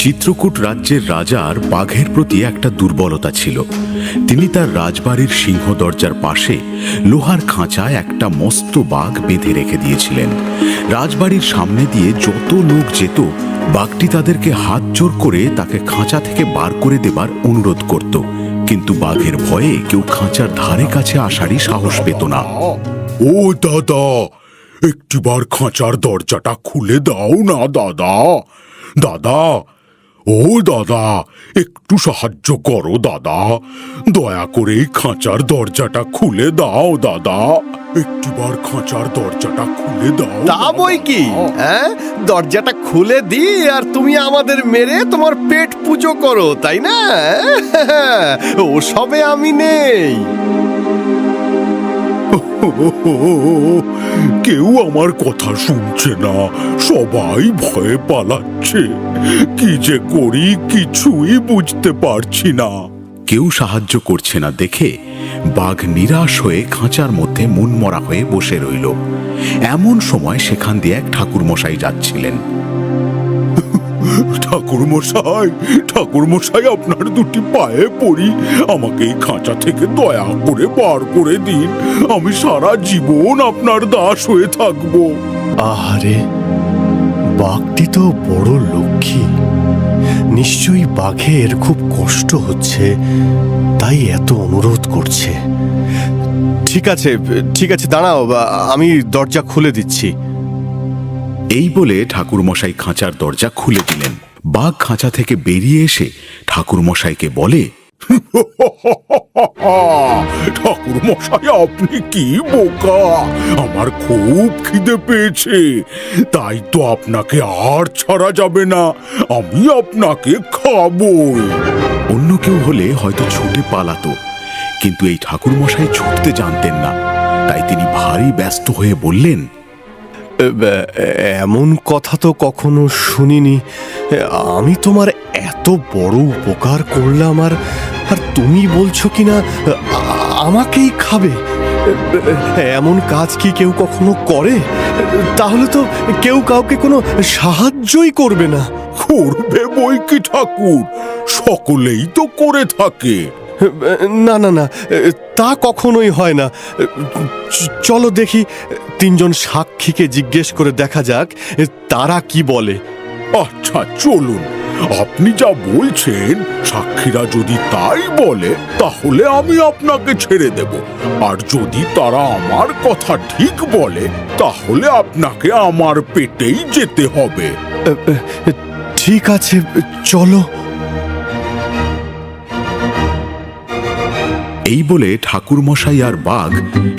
চিত্রকূট রাজ্যের রাজার বাঘের প্রতি একটা দুর্বলতা ছিল। তিনি তার রাজবাড়ির সিংহ দরজার পাশে লোহার খাঁচায় একটা মস্ত বাঘ বেঁধে রেখে দিয়েছিলেন। রাজবাড়ির সামনে দিয়ে যত লোক যেত, বাঘটি তাদেরকে হাত জোর করে তাকে খাঁচা থেকে বার করে দেবার অনুরোধ করত, কিন্তু বাঘের ভয়ে কেউ খাঁচার ধারে কাছে আসারই সাহস পেত না। ও দাদা, একটিবার খাঁচার দরজাটা খুলে দাও না দাদা। দাদা, ও দাদা, একটু সাহায্য করো দাদা। দয়া করে খাঁচার দরজাটা খুলে দাও দাদা। একটিবার খাঁচার দরজাটা খুলে দাও। তা বই কি, দরজাটা খুলে দি আর তুমি আমাদের মেরে তোমার পেট পুজো করো, তাই না? ওসবে আমি নেই। কেউ আমার কথা শুনছে না, সবাই ভয়ে পালাচ্ছে। কি যে করি কিছুই বুঝতে পারছি না। কেউ সাহায্য করছে না দেখে বাঘ নিরাশ হয়ে খাঁচার মধ্যে মনমরা হয়ে বসে রইল। এমন সময় সেখান দিয়ে এক ঠাকুরমশাই যাচ্ছিলেন। ঠাকুরমশাই, ঠাকুরমশাই, আপনার দুটি পায়ে পড়ি, আমাকে এই খাঁচা থেকে দয়া করে বার করে দিন। আমি সারা জীবন আপনার দাস হয়ে থাকবো। আহারে, বাঘটি তো বড় লক্ষ্মী। নিশ্চয়ই বাঘের খুব কষ্ট হচ্ছে, তাই এত অনুরোধ করছে। ঠিক আছে, ঠিক আছে, দাঁড়াও, আমি দরজা খুলে দিচ্ছি। এই বলে ঠাকুরমশাই খাঁচার দরজা খুলে দিলেন। বাঘ খাঁচা থেকে বেরিয়ে এসে ঠাকুরমশাইকে বলে, ঠাকুরমশাই, আপনি কি বোকা! আমার খুব খিদে পেয়েছে, তাই তো আপনাকে আর ছাড়া যাবে না। আমি আপনাকে খাবই। অন্য কেউ হলে হয়তো ছুটে পালাতো, কিন্তু এই ঠাকুরমশাই ছুটতে জানতেন না। তাই তিনি ভারী ব্যস্ত হয়ে বললেন, এমন কথা তো কখনো শুনিনি। আমি তোমার এত বড় উপকার করলাম, আর তুমি বলছো কিনা আমাকেই খাবে? এমন কাজ কি কেউ কখনো করে? তাহলে তো কেউ কাউকে কোনো সাহায্যই করবে না। করবে বই কি ঠাকুর, সকলেই তো করে থাকে। না না না, তা কখনোই হয় না। চলো দেখি, তিনজন সাক্ষীকে জিজ্ঞেস করে দেখা যাক তারা কি বলে। আচ্ছা চলুন, আপনি যা বলছেন সাক্ষীরা যদি তাই বলে তাহলে আমি আপনাকে ছেড়ে দেব, আর যদি তারা আমার কথা ঠিক বলে তাহলে আপনাকে আমার পেটেই যেতে হবে। ঠিক আছে, চলো। এই বলে ঠাকুরমশাই আর বাঘ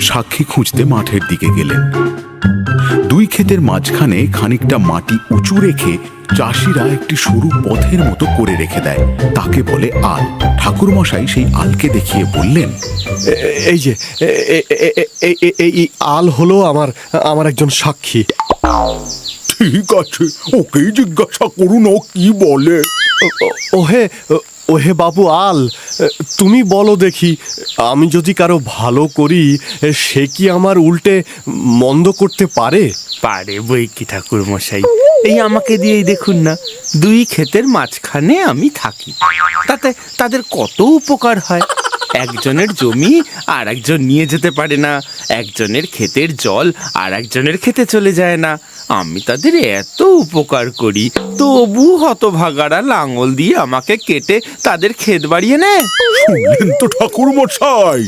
সাক্ষী খুঁজতে মাঠের দিকে গেলেন। দুই ক্ষেতের মাঝখানে খানিকটা মাটি উঁচু রেখে চাষিরা একটি সরু পথের মতো করে রেখে দেয়, তাকে বলে আল। ঠাকুরমশাই সেই আলকে দেখিয়ে বললেন, এই যে এই আল হলো আমার একজন সাক্ষী। ঠিক আছে, ওকেই জিজ্ঞাসা করুন ও কি বলে। ওহে বাবু আল, তুমি বলো দেখি, আমি যদি কারো ভালো করি সে কি আমার উল্টে মন্দ করতে পারে? পারে বই কি ঠাকুর মশাই, এই আমাকে দিয়েই দেখুন না, দুই ক্ষেতের মাঝখানে আমি থাকি, তাতে তাদের কত উপকার হয়। একজনের জমি আর একজন নিয়ে যেতে পারে না, একজনের ক্ষেতের জল আর একজনের খেতে চলে যায় না। আমি তাদের এত উপকার করি, তবু হতভাগারা লাঙল দিয়ে আমাকে কেটে তাদের ক্ষেত বাড়িয়ে নেয়। শুনলেন তো ঠাকুর মশাই,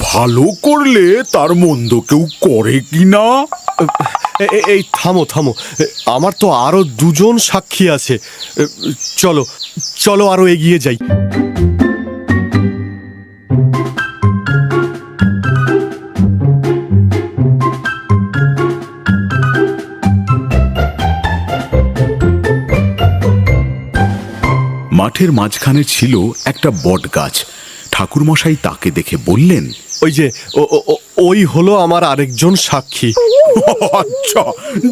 ভালো করলে তার মন্দ কেউ করে কিনা। এই থামো থামো, আমার তো আরো দুজন সাক্ষী আছে। চলো চলো, আরো এগিয়ে যাই। মাঠের মাঝখানে ছিল একটা বট গাছ। ঠাকুরমশাই তাকে দেখে বললেন, ওই যে ওই হলো আমার আরেকজন সাক্ষী। আচ্ছা,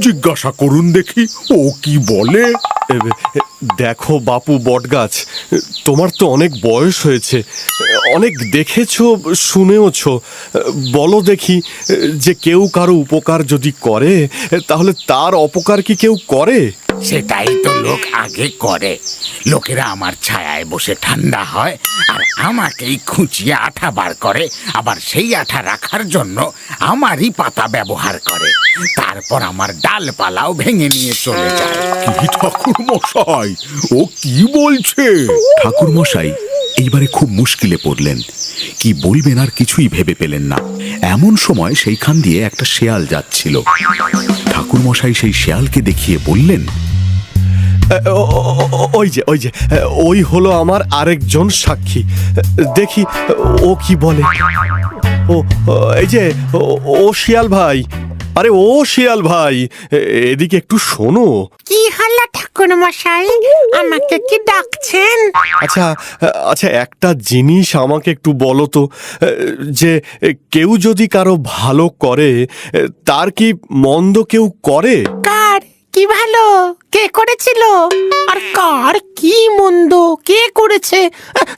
জিজ্ঞাসা করুন দেখি ও কি বলে। দেখো বাপু বটগাছ, তোমার তো অনেক বয়স হয়েছে, অনেক দেখেছো শুনেওছো। বলো দেখি, যে কেউ কারো উপকার যদি করে তাহলে তার অপকার কি কেউ করে? সেটাই তো লোক আগে করে। লোকেরা আমার ছায়ায় বসে ঠান্ডা হয় আর আমাকেই খুঁচিয়ে আঠা বার করে, আবার সেই আঠা রাখার জন্য আমারই পাতা ব্যবহার করে, তারপর আমার ডালপালাও ভেঙে নিয়ে চলে যায়। কি ঠাকুর মশাই, ও কি বলছে? ঠাকুর মশাই এইবারে খুব মুশকিলে পড়লেন। কি বলবেন আর কিছুই ভেবে পেলেন না। এমন সময় সেইখান দিয়ে একটা শেয়াল যাচ্ছিল। ঠাকুর মশাই সেই শেয়ালকে দেখিয়ে বললেন, ওই যে ওই হলো আমার আরেকজন সাক্ষী। দেখি ও কি বলে। ও এই যে ও শিয়াল ভাই, আরে ও শিয়াল ভাই, এদিকে একটু শোনো। কি হলো ঠাকুর মশাই, আমাকে কি ডাকছেন? আচ্ছা আচ্ছা, একটা জিনিস আমাকে একটু বলো তো, যে কেউ যদি কারো ভালো করে, তার কি মন্দ কেউ করে? কার কি ভালো কে করেছিল, আর কার কি মন্দ কে করেছে,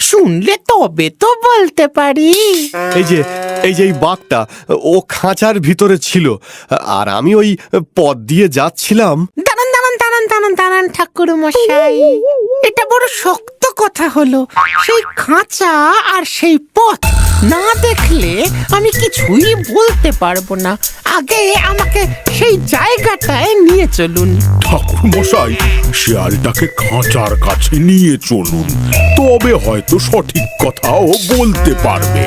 শুনলে তবে তো বলতে পারি। এই বাঘটা ও খাঁচার ভিতরে ছিল, আর আমি ওই পথ দিয়ে যাচ্ছিলাম। দাঁড়ান দাঁড়ান দাঁড়ান দাঁড়ান দাঁড়ান ঠাকুর মশাই, এটা বড় শক্ত কথা হলো। সেই খাঁচা আর সেই পথ না দেখলে আমি কিছুই বলতে পারবো না। আগে আমাকে সেই জায়গাটায় নিয়ে চলুন। ঠাকুর মশাই, শেয়ালটাকে খাঁচার কাছে নিয়ে চলুন, তবে হয়তো সঠিক কথাও বলতে পারবে।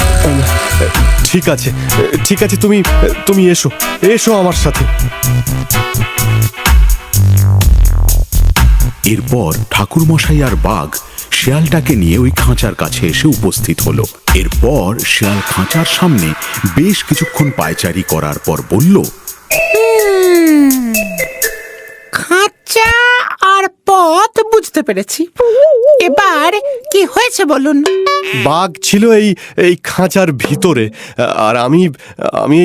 ঠিক আছে ঠিক আছে, তুমি এসো এসো আমার সাথে। এরপর ঠাকুর মশাই আর বাঘ শেয়ালটাকে নিয়ে ওই খাঁচার কাছে এসে উপস্থিত হলো। এরপর শেয়াল খাঁচার সামনে বেশ কিছুক্ষণ পায়চারি করার পর বলল, খাঁচা আর পথ বুঝতে পেরেছি, এবার কি হয়েছে বলুন। বাঘ ছিল এই খাঁচার ভিতরে, আর আমি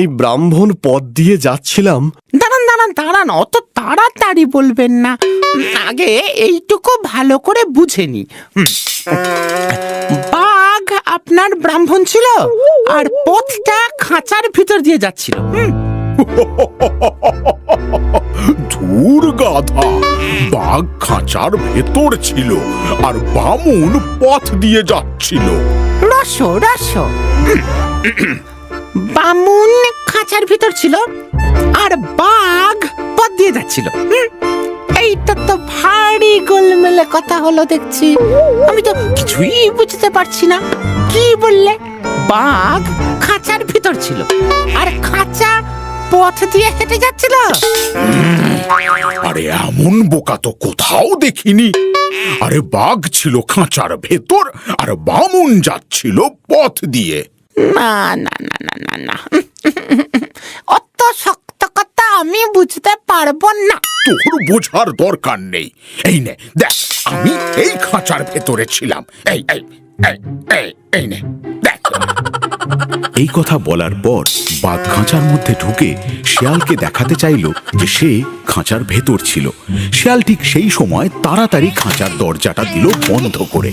এই ব্রাহ্মণ পথ দিয়ে যাচ্ছিলাম। দাঁড়ান দাঁড়ান দাঁড়ান, অত তাড়াতাড়ি বলবেন না, আগে এইটুকু ভালো করে বুঝে নি। বাঘ আপনার ব্রাহ্মণ ছিল আর পথটা খাঁচার ভিতর দিয়ে যাচ্ছিল। ধুর গাধা, বাঘ খাঁচার ভেতর ছিল আর বামুন পথ দিয়ে যাচ্ছিল। রসো রসো, বামুন খাঁচার ভিতর ছিল আর বাঘ পথ দিয়ে যাচ্ছিল। এইটা তো ভারী গোলমেলে কথা হলো দেখছি, আমি তো কিছুই বুঝতে পারছি না। কি বললে? বাঘ খাঁচার ভিতর ছিল আর খাঁচা পথ দিয়ে হেঁটে যাচ্ছিল? আরে এমন বোকা তো কোথাও দেখিনি। আরে বাঘ ছিল খাঁচার ভেতর আর বামুন যাচ্ছিল পথ দিয়ে। না না না না না না, অত শক্ত কথা আমি বুঝতে পারবো না। তোর বোঝার দরকার নেই। এই নে দেখ, আমি এই খাঁচার ভেতরে ছিলাম। এই এই এই এই এই নে দেখ। এই কথা বলার পর বাঘ খাঁচার মধ্যে ঢুকে শিয়ালকে দেখাতে চাইল যে সে খাঁচার ভেতর ছিল। শিয়াল ঠিক সেই সময় তাড়াতাড়ি খাঁচার দরজাটা দিল বন্ধ করে।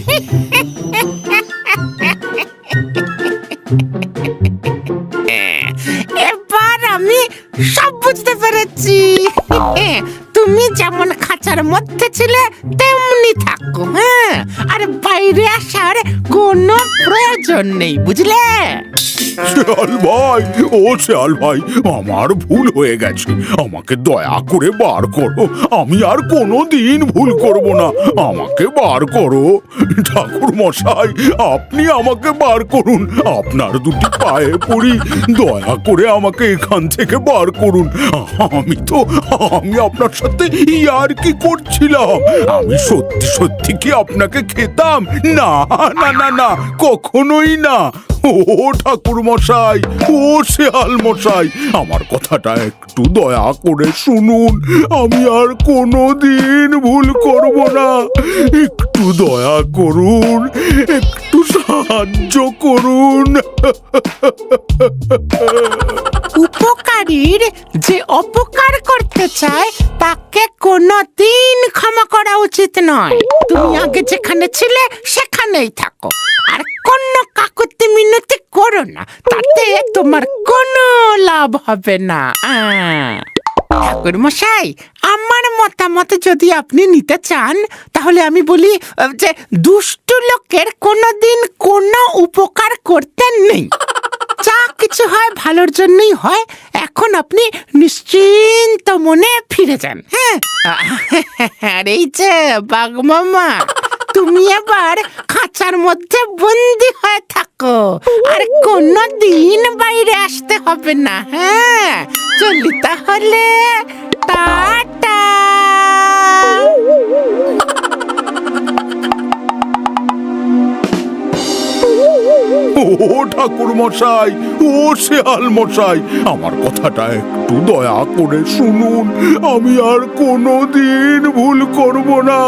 এবার আমি সব বুঝতে পেরেছি। তুমি যেমন খাঁচার মধ্যে ছিলে তেমনি থাকো, হ্যাঁ, আর বাইরে আসার কোনো প্রয়োজন নেই, বুঝলে? শেয়াল ভাই, ও শেয়াল ভাই, আমার ভুল হয়ে গেছে, আমাকে দয়া করে বার করো। আমি আর কোনোদিন ভুল করব না, আমাকে বার করো। ঠাকুর মশাই, আপনি আমাকে বার করুন, আপনার দুটি পায়ে পড়ি, দয়া করে আমাকে এখান থেকে বার করুন। আমি আপনার সাথে ইয়ার্কি করছিলাম, আমি সত্যি সত্যি কি আপনাকে খেতাম? না না না না, কখনোই না। ও ঠাকুর মশাই, ও শেয়াল মশাই, আমার কথাটা একটু দয়া করে শুনুন, আমি আর কোনোদিন ভুল করব না। একটু দয়া করুন, একটু সাহায্য করুন। উপকারীর যে অপকার করতে চায় তাকে কোনোদিন ক্ষমা করা উচিত নয়। তুমি আগে যেখানে ছিলে সেখানেই থাকো, আর কোনো কাকুতি মিনতি করো না, তাতে তোমার কোনো লাভ হবে না। ঠাকুর মশাই, আমার মতামত যদি আপনি নিতে চান তাহলে আমি বলি যে দুষ্ট লোকের কোনোদিন কোনো উপকার করতে নেই। যা কিছু হয় ভালোর জন্যই হয়। এখন আপনি নিশ্চিন্ত মনে ফিরে যান। হ্যাঁ, আর এই যে বাঘ মামা, তুমি এবার খাঁচার মধ্যে বন্দি হয়ে থাকো, আর কোনোদিন বাইরে আসতে হবে না। হ্যাঁ, চলি তাহলে, টাটা। ও ঠাকুর মশাই, ও শেয়াল মশাই, আমার কথাটা একটু দয়া করে শুনুন। আমি আর কোনোদিন ভুল করব না।